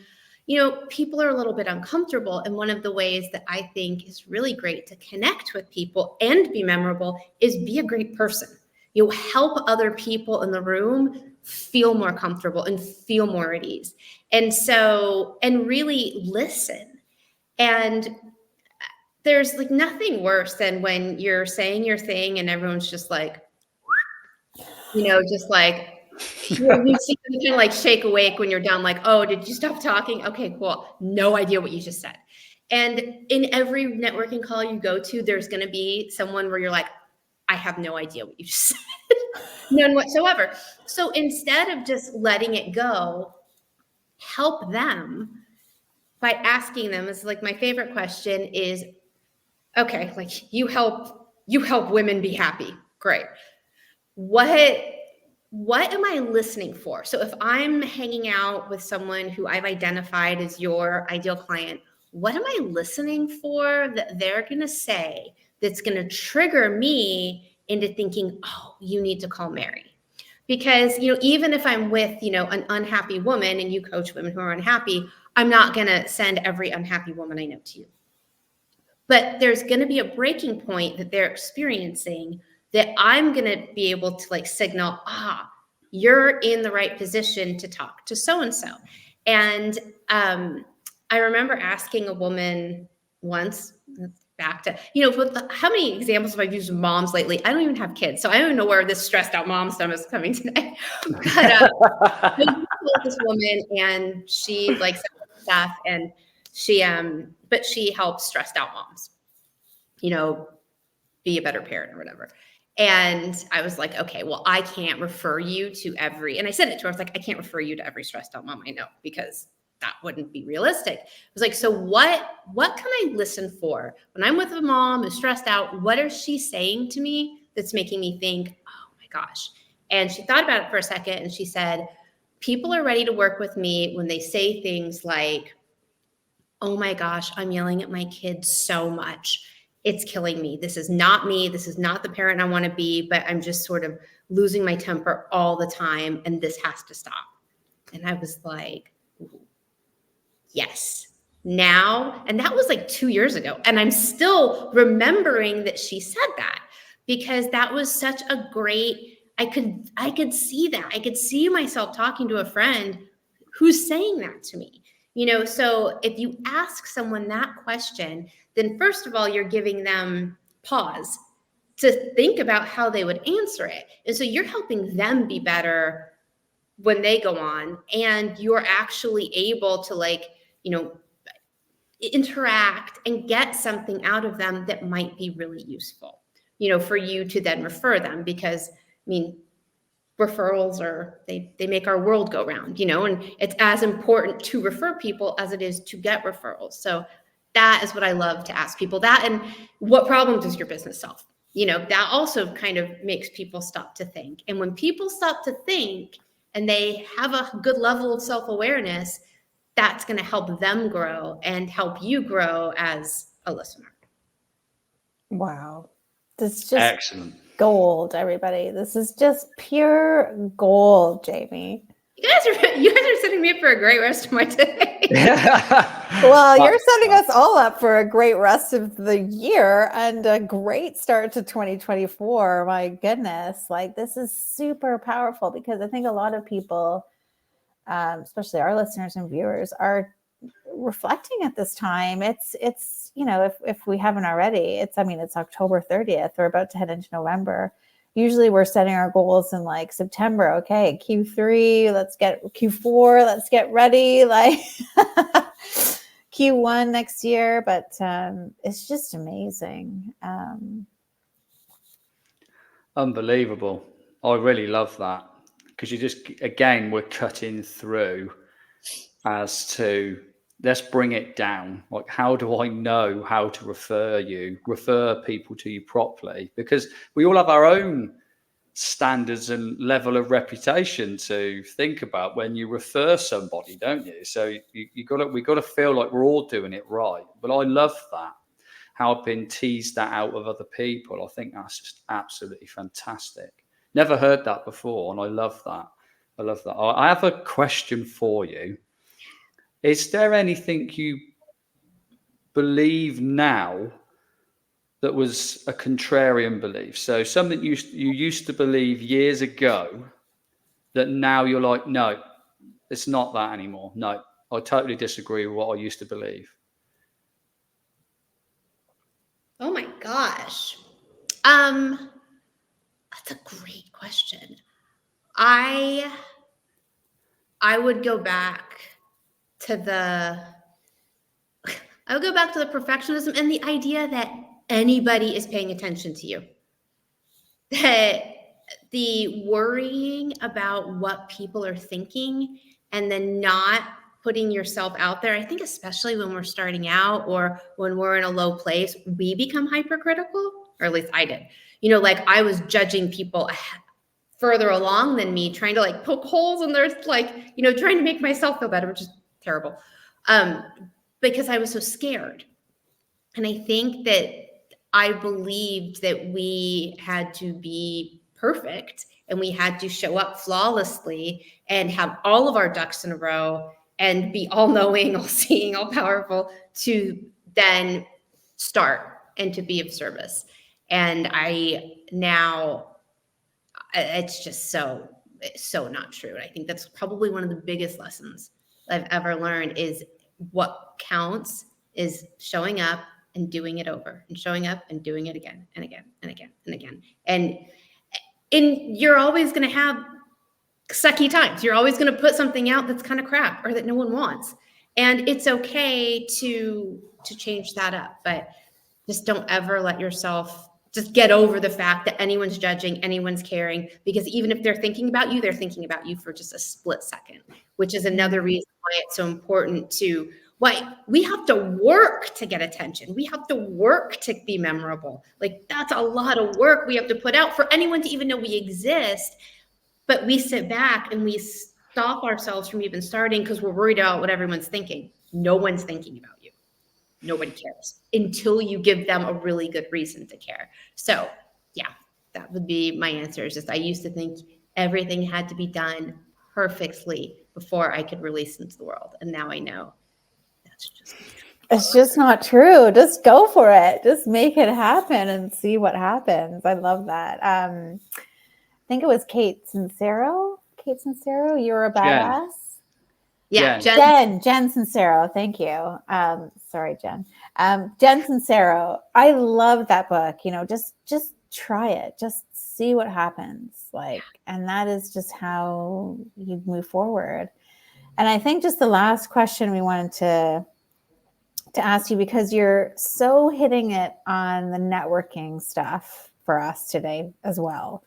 people are a little bit uncomfortable. And one of the ways that I think is really great to connect with people and be memorable is be a great person. Help other people in the room feel more comfortable and feel more at ease. And really listen. And there's like nothing worse than when you're saying your thing and everyone's just like, just like, you see them kind of like shake awake when you're done, like, oh, did you stop talking? Okay, cool. No idea what you just said. And in every networking call you go to, there's going to be someone where you're like, I have no idea what you just said. None whatsoever. So instead of just letting it go, help them by asking them. It's like my favorite question is, okay, like you help women be happy. Great. What am I listening for? So if I'm hanging out with someone who I've identified as your ideal client, what am I listening for that they're going to say that's going to trigger me into thinking, oh, you need to call Mary? Because, even if I'm with, an unhappy woman and you coach women who are unhappy, I'm not going to send every unhappy woman I know to you. But there's going to be a breaking point that they're experiencing that I'm going to be able to like signal, you're in the right position to talk to so-and-so. And I remember asking a woman once, back to, how many examples have I used of moms lately? I don't even have kids, so I don't even know where this stressed out mom stuff is coming today. But I was this woman, and she like stuff, and but she helps stressed out moms, be a better parent or whatever. And I was like, okay, well, I can't refer you to every, and I said it to her, I was like, I can't refer you to every stressed out mom I know, because that wouldn't be realistic. I was like, so what can I listen for? When I'm with a mom who's stressed out, what is she saying to me that's making me think, oh my gosh? And she thought about it for a second, and she said, people are ready to work with me when they say things like, oh my gosh, I'm yelling at my kids so much. It's killing me. This is not me. This is not the parent I want to be, but I'm just sort of losing my temper all the time, and this has to stop. And I was like, ooh, yes, now. And that was like 2 years ago. And I'm still remembering that she said that, because that was such a great, I could see that. I could see myself talking to a friend who's saying that to me. So if you ask someone that question, then first of all, you're giving them pause to think about how they would answer it. And so you're helping them be better when they go on, and you're actually able to interact and get something out of them that might be really useful, for you to then refer them, because referrals they make our world go round, and it's as important to refer people as it is to get referrals. So that is what I love to ask people, that, and what problem does your business solve? That also kind of makes people stop to think. And when people stop to think and they have a good level of self-awareness, that's going to help them grow and help you grow as a listener. Wow. This is just excellent. Gold, everybody. This is just pure gold, Jamie. You guys are setting me up for a great rest of my day. Well, you're setting us all up for a great rest of the year and a great start to 2024. My goodness, this is super powerful, because I think a lot of people, especially our listeners and viewers, are reflecting at this time. It's if we haven't already, it's October 30th. We're about to head into November. usually we're setting our goals in like September. Okay, Q3, let's get Q4, let's get ready, like Q1 next year. But it's just amazing. Unbelievable. I really love that, because you just, again, we're cutting through as to, let's bring it down. Like, how do I know how to refer people to you properly? Because we all have our own standards and level of reputation to think about when you refer somebody, don't you? So we got to feel like we're all doing it right. But I love that, how I've been teased that out of other people. I think that's just absolutely fantastic. Never heard that before, and I love that. I have a question for you. Is there anything you believe now that was a contrarian belief? So something you used to believe years ago that now you're like, no, it's not that anymore. No, I totally disagree with what I used to believe. Oh my gosh. That's a great question. I would go back to the perfectionism and the idea that anybody is paying attention to you. That the worrying about what people are thinking and then not putting yourself out there. I think especially when we're starting out or when we're in a low place, we become hypercritical, or at least I did. Like I was judging people further along than me, trying to like poke holes in their, like, trying to make myself feel better, which is terrible. Because I was so scared. And I think that I believed that we had to be perfect and we had to show up flawlessly and have all of our ducks in a row and be all knowing, all seeing, all powerful to then start and to be of service. And it's just so not true. And I think that's probably one of the biggest lessons I've ever learned is what counts is showing up and doing it over and showing up and doing it again and again and again and again. And you're always going to have sucky times. You're always going to put something out that's kind of crap or that no one wants. And it's okay to change that up, but just don't ever let yourself just get over the fact that anyone's judging, anyone's caring, because even if they're thinking about you for just a split second, which is another reason why it's so important why we have to work to get attention. We have to work to be memorable. Like that's a lot of work we have to put out for anyone to even know we exist. But we sit back and we stop ourselves from even starting because we're worried about what everyone's thinking. No one's thinking about you. Nobody cares until you give them a really good reason to care. So yeah, that would be my answer. Is just, I used to think everything had to be done perfectly before I could release into the world. And now I know that's just not true. It's just not true. Just go for it. Just make it happen and see what happens. I love that. I think it was Kate Sincero. You're a badass. Yeah, Jen Sincero. Thank you. Sorry, Jen. Jen Sincero. I love that book. Just try it. Just see what happens. And that is just how you move forward. And I think just the last question we wanted to ask you, because you're so hitting it on the networking stuff for us today as well.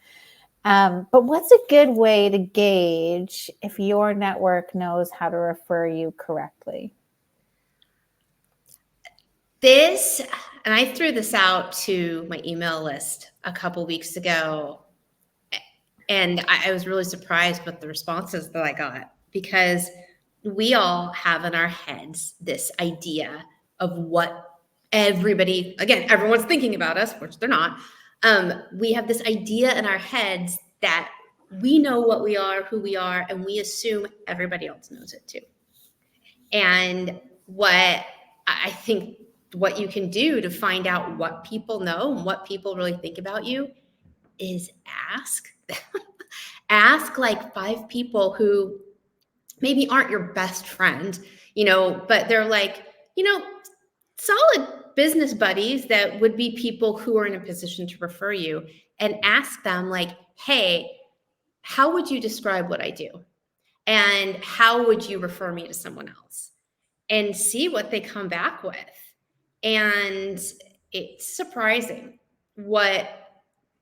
But what's a good way to gauge if your network knows how to refer you correctly? And I threw this out to my email list a couple weeks ago, and I was really surprised with the responses that I got, because we all have in our heads this idea of what everyone's thinking about us, which they're not. We have this idea in our heads that we know what we are, who we are, and we assume everybody else knows it too. And what I think what you can do to find out what people know and what people really think about you is ask. Ask like 5 people who maybe aren't your best friend, but they're like, solid business buddies that would be people who are in a position to refer you, and ask them like, hey, how would you describe what I do? And how would you refer me to someone else? And see what they come back with. And it's surprising what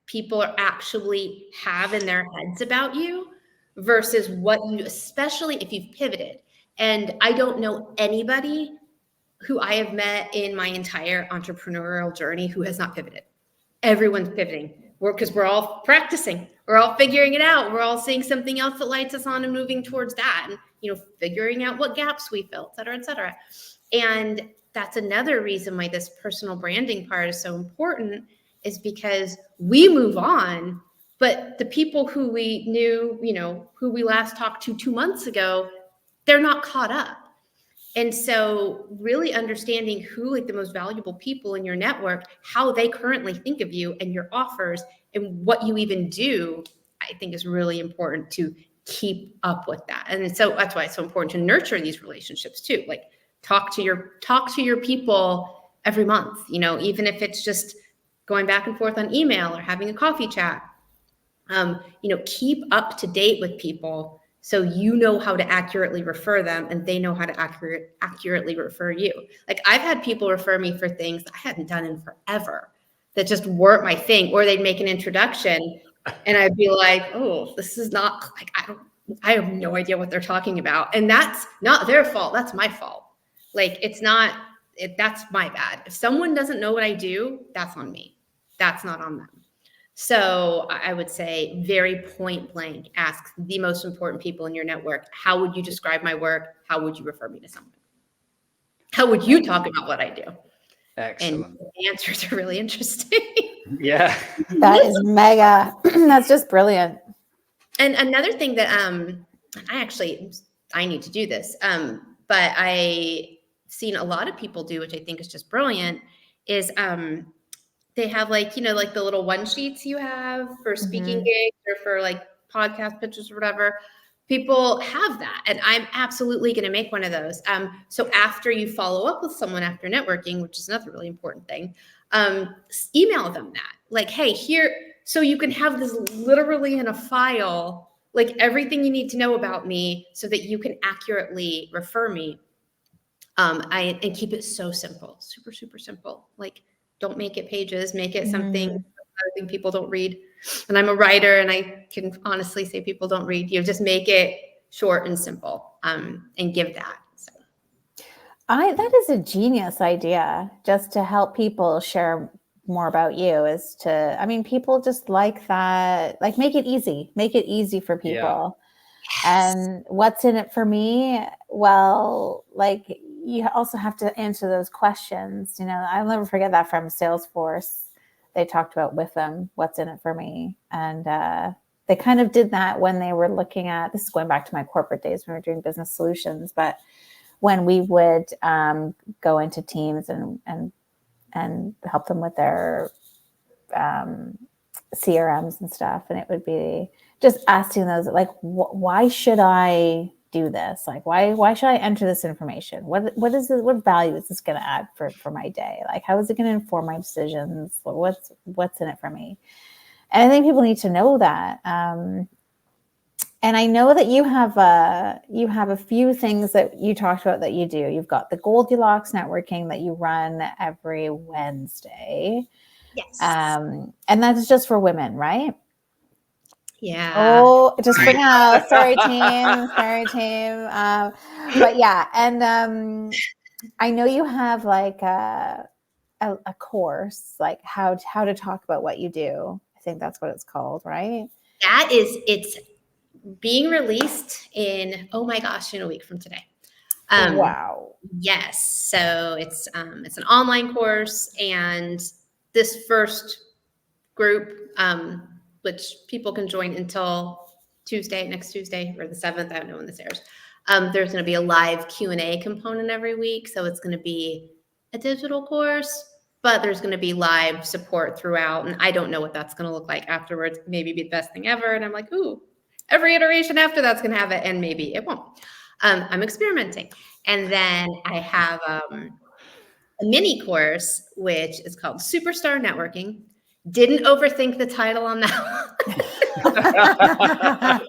people are actually have in their heads about you versus what you, especially if you've pivoted. And I don't know anybody who I have met in my entire entrepreneurial journey who has not pivoted. Everyone's pivoting because we're all practicing. We're all figuring it out. We're all seeing something else that lights us on and moving towards that, and figuring out what gaps we fill, et cetera, et cetera. And that's another reason why this personal branding part is so important, is because we move on, but the people who we knew, who we last talked to 2 months ago, they're not caught up. And so really understanding who like the most valuable people in your network, how they currently think of you and your offers and what you even do, I think is really important to keep up with that. And so that's why it's so important to nurture these relationships too. Like talk to your people every month, even if it's just going back and forth on email or having a coffee chat. Keep up to date with people so you know how to accurately refer them and they know how to accurately refer you. Like I've had people refer me for things I hadn't done in forever that just weren't my thing, or they'd make an introduction and I'd be like, oh, this is not like, I have no idea what they're talking about. And that's not their fault. That's my fault. Like that's my bad. If someone doesn't know what I do, that's on me. That's not on them. So I would say very point blank, ask the most important people in your network, how would you describe my work? How would you refer me to someone? How would you talk about what I do? Excellent. And the answers are really interesting. Yeah. That is mega. That's just brilliant. And another thing that I need to do this, but I seen a lot of people do, which I think is just brilliant, is they have like the little one sheets you have for speaking gigs or for like podcast pitches or whatever. People have that, and I'm absolutely going to make one of those. So after you follow up with someone after networking, which is another really important thing, email them that, like, hey, here, so you can have this literally in a file, like everything you need to know about me, so that you can accurately refer me. And keep it so simple, super, super simple. Like, don't make it pages, make it something I think people don't read. And I'm a writer, and I can honestly say people don't read. Just make it short and simple, and give that. So. That is a genius idea, just to help people share more about you. People just like that, like make it easy for people. Yeah. And what's in it for me? Well, like you also have to answer those questions. I'll never forget that from Salesforce. They talked about with them, what's in it for me. And they kind of did that when they were looking at, this is going back to my corporate days when we were doing business solutions, but when we would go into teams and help them with their CRMs and stuff. And it would be just asking those, like, why should I do this? Like, why should I enter this information? What value is this going to add for my day? Like, how is it going to inform my decisions? What's in it for me? And I think people need to know that. And I know that you have a few things that you talked about that you do. You've got the Goldilocks networking that you run every Wednesday. Yes. And that's just for women, right? Yeah. Oh, just for now. Sorry, team. But yeah, and I know you have like a course, like how to talk about what you do. I think that's what it's called, right? It's being released in, oh my gosh, in a week from today. Wow. Yes. So it's an online course, and this first group, which people can join until next Tuesday, or the 7th. I don't know when this airs. There's going to be a live Q&A component every week. So it's going to be a digital course, but there's going to be live support throughout. And I don't know what that's going to look like afterwards. Maybe be the best thing ever. And I'm like, ooh, every iteration after that's going to have it. And maybe it won't. I'm experimenting. And then I have a mini course, which is called Superstar Networking. Didn't overthink the title on that one. that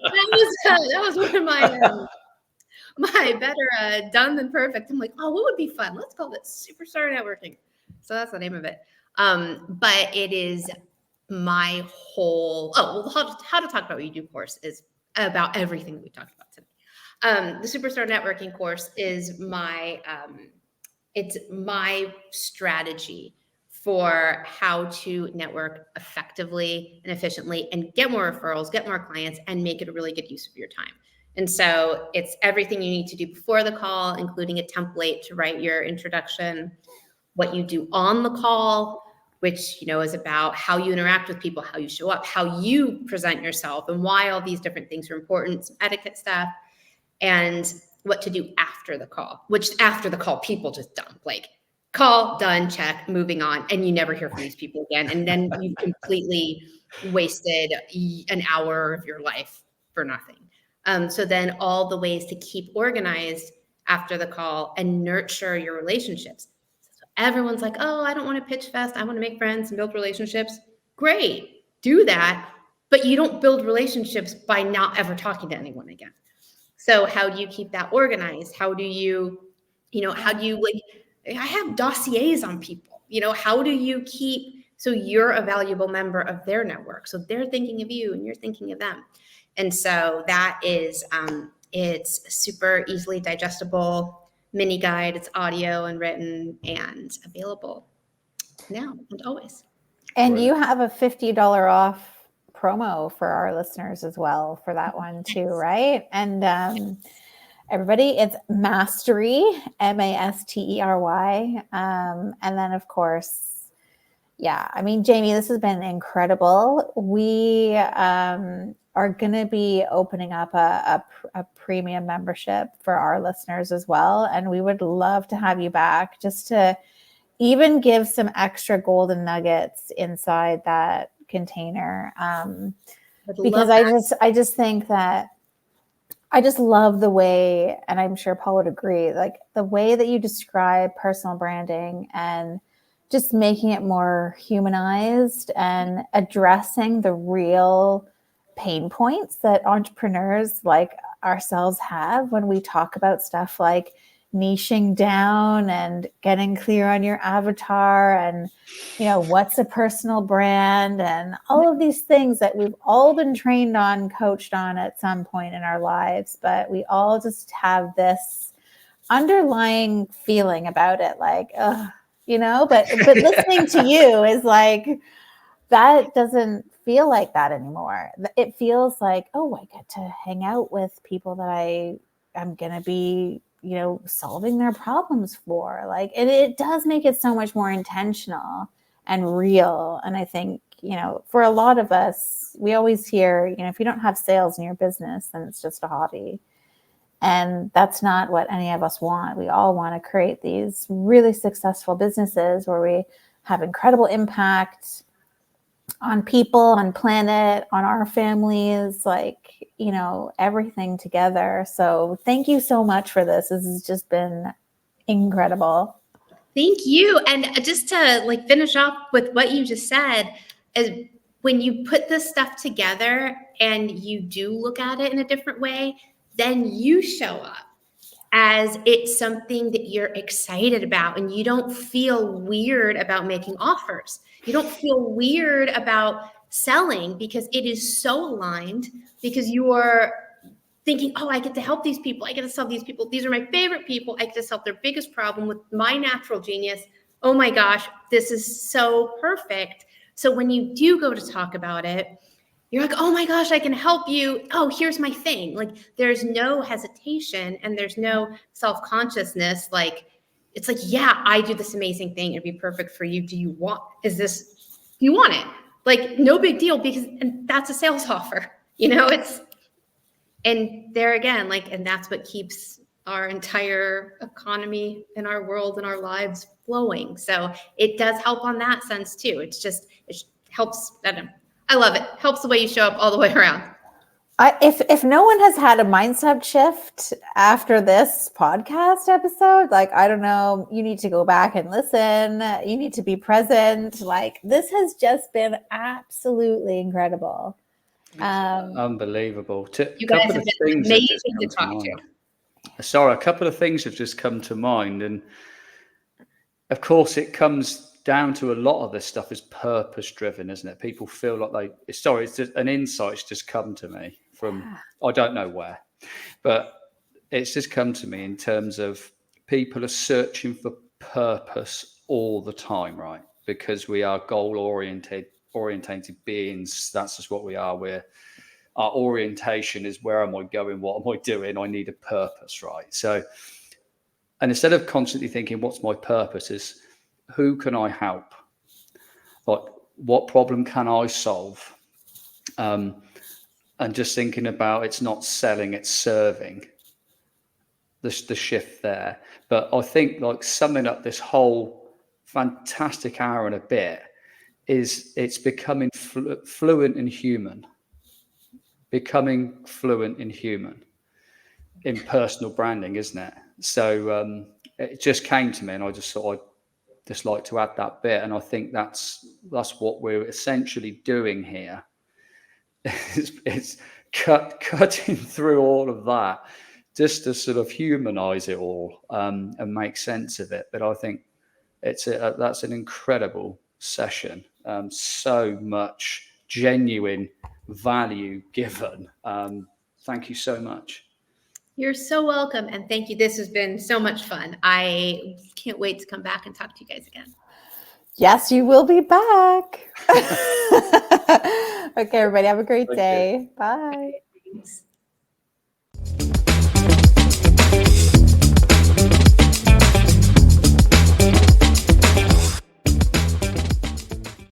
was one of my better done than perfect. I'm like, oh, what would be fun? Let's call it Superstar Networking. So that's the name of it. But it is my whole, how to talk about what you do course is about everything that we talked about today. The Superstar Networking course is it's my strategy for how to network effectively and efficiently and get more referrals, get more clients, and make it a really good use of your time. And so it's everything you need to do before the call, including a template to write your introduction, what you do on the call, which, is about how you interact with people, how you show up, how you present yourself, and why all these different things are important, some etiquette stuff, and what to do after the call, which after the call, people just dump, like call, done, check, moving on, and you never hear from these people again. And then you've completely wasted an hour of your life for nothing. So then all the ways to keep organized after the call and nurture your relationships. So everyone's like, oh, I don't want to pitch fest. I want to make friends and build relationships. Great, do that. But you don't build relationships by not ever talking to anyone again. So how do you keep that organized? How do you I have dossiers on people, how do you keep, so you're a valuable member of their network. So they're thinking of you and you're thinking of them. And so that is, it's super easily digestible mini guide. It's audio and written and available now and always. And you have a $50 off promo for our listeners as well for that one too, right? And everybody, it's Mastery, Mastery. And then of course, Jaime, this has been incredible. We are going to be opening up a premium membership for our listeners as well. And we would love to have you back just to even give some extra golden nuggets inside that container. Because I just think that I just love the way, and I'm sure Paul would agree, like the way that you describe personal branding and just making it more humanized and addressing the real pain points that entrepreneurs like ourselves have when we talk about stuff like niching down and getting clear on your avatar and, what's a personal brand and all of these things that we've all been trained on, coached on at some point in our lives, but we all just have this underlying feeling about it, like, but listening to you is like, that doesn't feel like that anymore. It feels like, oh, I get to hang out with people that I'm going to be, solving their problems for. Like, and it does make it so much more intentional and real. And I think, for a lot of us, we always hear, if you don't have sales in your business, then it's just a hobby. And that's not what any of us want. We all want to create these really successful businesses where we have incredible impact on people, on planet, on our families, like, everything together. So thank you so much for this. This has just been incredible. Thank you. And just to finish off with what you just said, is when you put this stuff together and you do look at it in a different way, then you show up as it's something that you're excited about and you don't feel weird about making offers. You don't feel weird about selling because it is so aligned, because you are thinking, oh, I get to help these people. I get to solve these people. These are my favorite people. I get to solve their biggest problem with my natural genius. Oh my gosh, this is so perfect. So when you do go to talk about it, you're like, oh my gosh, I can help you. Oh, here's my thing. Like, there's no hesitation and there's no self-consciousness. Like, it's like, yeah, I do this amazing thing. It'd be perfect for you. Do you want it? Like, no big deal, because and that's a sales offer, and there again, and that's what keeps our entire economy and our world and our lives flowing. So it does help on that sense too. It helps. I love it. Helps the way you show up all the way around. If no one has had a mindset shift after this podcast episode, like, I don't know, you need to go back and listen. You need to be present. Like, this has just been absolutely incredible. Unbelievable. You guys have been amazing to talk to. Sorry, a couple of things have just come to mind. And of course, it comes down to a lot of this stuff is purpose driven, isn't it? People feel like it's just an insight's just come to me from, I don't know where, but it's just come to me in terms of people are searching for purpose all the time, right? Because we are goal oriented beings. That's just what we are. Our orientation is, where am I going? What am I doing? I need a purpose, right? So, and instead of constantly thinking, what's my purpose, is who can I help? Like, what problem can I solve? And just thinking about, it's not selling, it's serving. The shift there. But I think, like, summing up this whole fantastic hour and a bit is it's becoming fluent in human. Becoming fluent in human, in personal branding, isn't it? So it just came to me, and I just thought I'd just like to add that bit. And I think that's what we're essentially doing here. It's cutting through all of that, just to sort of humanize it all and make sense of it. But I think that's an incredible session. So much genuine value given. Thank you so much. You're so welcome. And thank you. This has been so much fun. I can't wait to come back and talk to you guys again. Yes, you will be back. Okay, everybody, have a great day. Bye. Thanks.